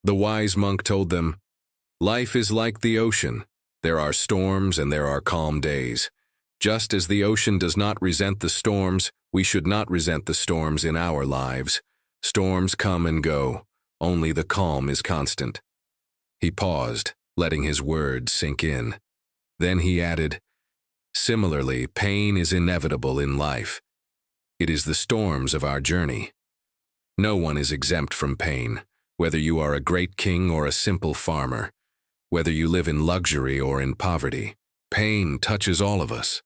The wise monk told them, "Life is like the ocean. There are storms and there are calm days. Just as the ocean does not resent the storms, we should not resent the storms in our lives. Storms come and go. Only the calm is constant." He paused, letting his words sink in. Then he added, "Similarly, pain is inevitable in life. It is the storms of our journey. No one is exempt from pain, whether you are a great king or a simple farmer, whether you live in luxury or in poverty. Pain touches all of us."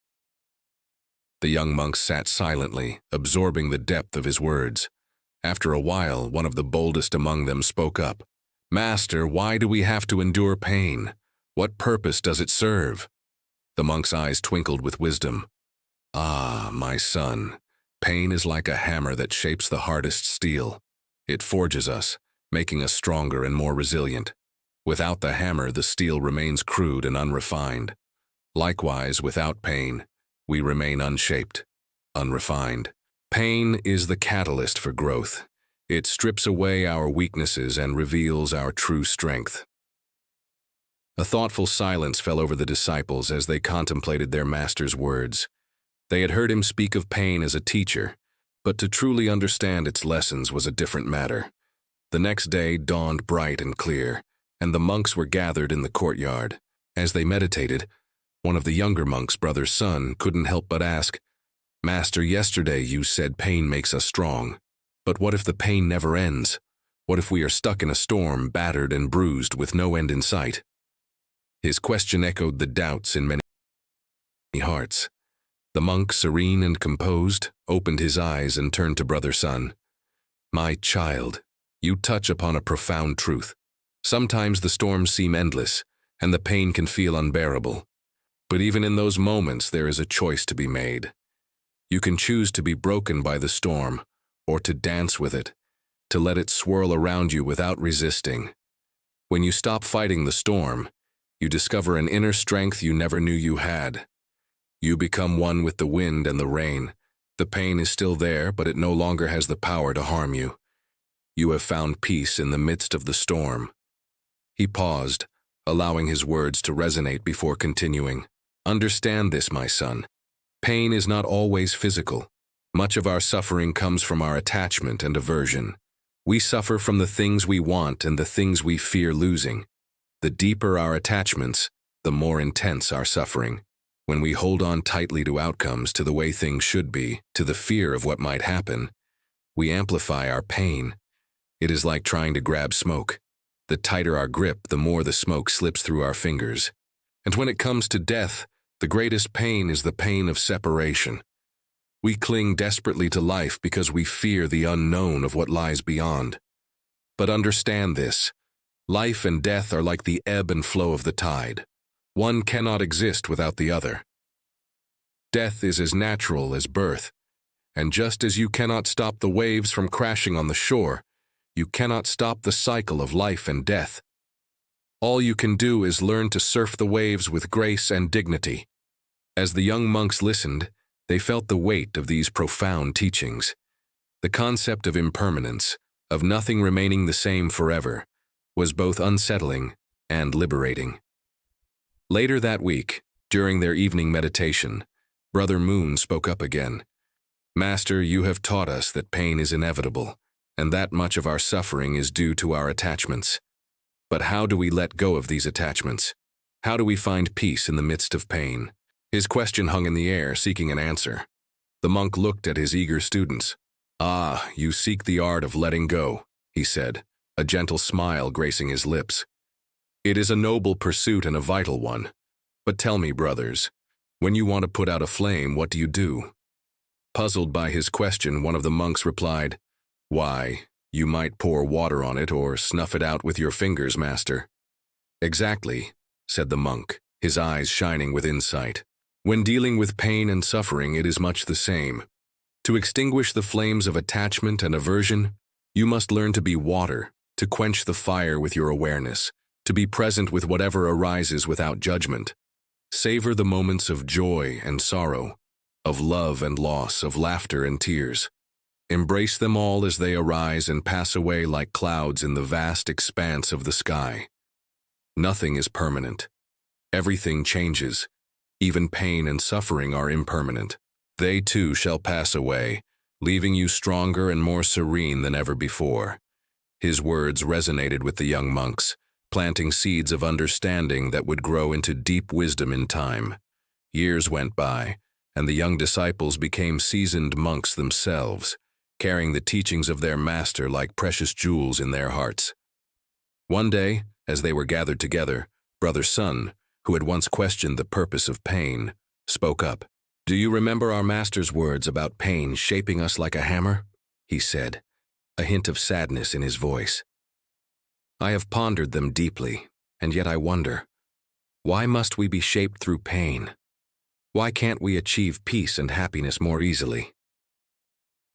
The young monks sat silently, absorbing the depth of his words. After a while, one of the boldest among them spoke up. "Master, why do we have to endure pain? What purpose does it serve?" The monk's eyes twinkled with wisdom. "Ah, my son, pain is like a hammer that shapes the hardest steel. It forges us, making us stronger and more resilient. Without the hammer, the steel remains crude and unrefined. Likewise, without pain, we remain unshaped, unrefined. Pain is the catalyst for growth. It strips away our weaknesses and reveals our true strength." A thoughtful silence fell over the disciples as they contemplated their master's words. They had heard him speak of pain as a teacher, but to truly understand its lessons was a different matter. The next day dawned bright and clear, and the monks were gathered in the courtyard. As they meditated, one of the younger monks' brother's son couldn't help but ask, "Master, yesterday you said pain makes us strong. But what if the pain never ends? What if we are stuck in a storm, battered and bruised, with no end in sight?" His question echoed the doubts in many hearts. The monk, serene and composed, opened his eyes and turned to brother son. "My child, you touch upon a profound truth. Sometimes the storms seem endless, and the pain can feel unbearable. But even in those moments, there is a choice to be made. You can choose to be broken by the storm, or to dance with it, to let it swirl around you without resisting. When you stop fighting the storm, you discover an inner strength you never knew you had. You become one with the wind and the rain. The pain is still there, but it no longer has the power to harm you. You have found peace in the midst of the storm." He paused, allowing his words to resonate before continuing. "Understand this, my son. Pain is not always physical. Much of our suffering comes from our attachment and aversion. We suffer from the things we want and the things we fear losing. The deeper our attachments, the more intense our suffering. When we hold on tightly to outcomes, to the way things should be, to the fear of what might happen, we amplify our pain. It is like trying to grab smoke. The tighter our grip, the more the smoke slips through our fingers. And when it comes to death, the greatest pain is the pain of separation. We cling desperately to life because we fear the unknown of what lies beyond. But understand this: life and death are like the ebb and flow of the tide. One cannot exist without the other. Death is as natural as birth, and just as you cannot stop the waves from crashing on the shore, you cannot stop the cycle of life and death. All you can do is learn to surf the waves with grace and dignity. As the young monks listened, they felt the weight of these profound teachings. The concept of impermanence, of nothing remaining the same forever, was both unsettling and liberating. Later that week, during their evening meditation, Brother Moon spoke up again. "Master, you have taught us that pain is inevitable, and that much of our suffering is due to our attachments. But how do we let go of these attachments? How do we find peace in the midst of pain?" His question hung in the air, seeking an answer. The monk looked at his eager students. "Ah, you seek the art of letting go," he said, a gentle smile gracing his lips. "It is a noble pursuit and a vital one. But tell me, brothers, when you want to put out a flame, what do you do?" Puzzled by his question, one of the monks replied, "Why, you might pour water on it or snuff it out with your fingers, master." "Exactly," said the monk, his eyes shining with insight. "When dealing with pain and suffering, it is much the same. To extinguish the flames of attachment and aversion, you must learn to be water, to quench the fire with your awareness, to be present with whatever arises without judgment. Savor the moments of joy and sorrow, of love and loss, of laughter and tears. Embrace them all as they arise and pass away like clouds in the vast expanse of the sky. Nothing is permanent. Everything changes. Even pain and suffering are impermanent. They too shall pass away, leaving you stronger and more serene than ever before. His words resonated with the young monks, planting seeds of understanding that would grow into deep wisdom in time. Years went by, and the young disciples became seasoned monks themselves, carrying the teachings of their master like precious jewels in their hearts. One day, as they were gathered together, Brother Sun, who had once questioned the purpose of pain, spoke up. "Do you remember our master's words about pain shaping us like a hammer?" he said, a hint of sadness in his voice. "I have pondered them deeply, and yet I wonder, why must we be shaped through pain? Why can't we achieve peace and happiness more easily?"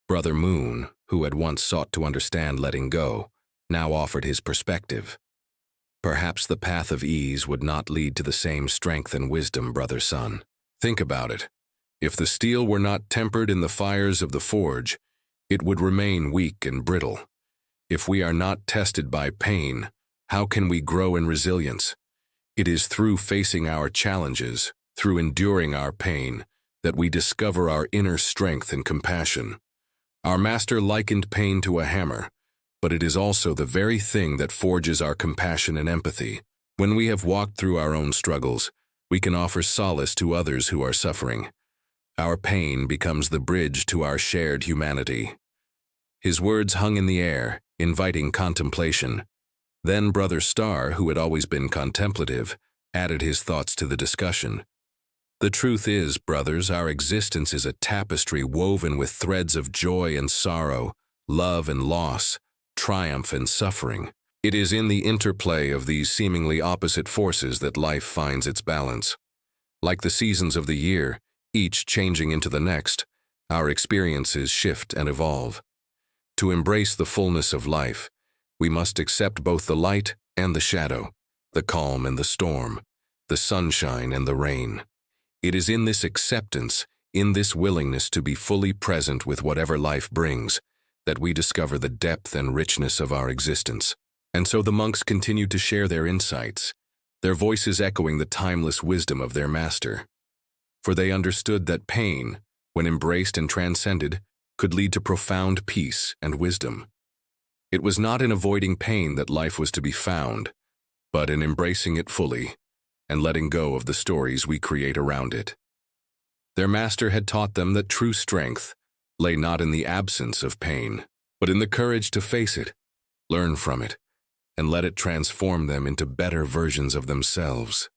Brother Moon, who had once sought to understand letting go, now offered his perspective. "Perhaps the path of ease would not lead to the same strength and wisdom, Brother Sun. Think about it. If the steel were not tempered in the fires of the forge, it would remain weak and brittle. If we are not tested by pain, how can we grow in resilience? It is through facing our challenges, through enduring our pain, that we discover our inner strength and compassion. Our master likened pain to a hammer, but it is also the very thing that forges our compassion and empathy. When we have walked through our own struggles, we can offer solace to others who are suffering. Our pain becomes the bridge to our shared humanity." His words hung in the air, inviting contemplation. Then Brother Star, who had always been contemplative, added his thoughts to the discussion. "The truth is, brothers, our existence is a tapestry woven with threads of joy and sorrow, love and loss, triumph and suffering. It is in the interplay of these seemingly opposite forces that life finds its balance. Like the seasons of the year, each changing into the next, our experiences shift and evolve. To embrace the fullness of life, we must accept both the light and the shadow, the calm and the storm, the sunshine and the rain. It is in this acceptance, in this willingness to be fully present with whatever life brings, that we discover the depth and richness of our existence." And so the monks continued to share their insights, their voices echoing the timeless wisdom of their master. For they understood that pain, when embraced and transcended, could lead to profound peace and wisdom. It was not in avoiding pain that life was to be found, but in embracing it fully and letting go of the stories we create around it. Their master had taught them that true strength lay not in the absence of pain, but in the courage to face it, learn from it, and let it transform them into better versions of themselves.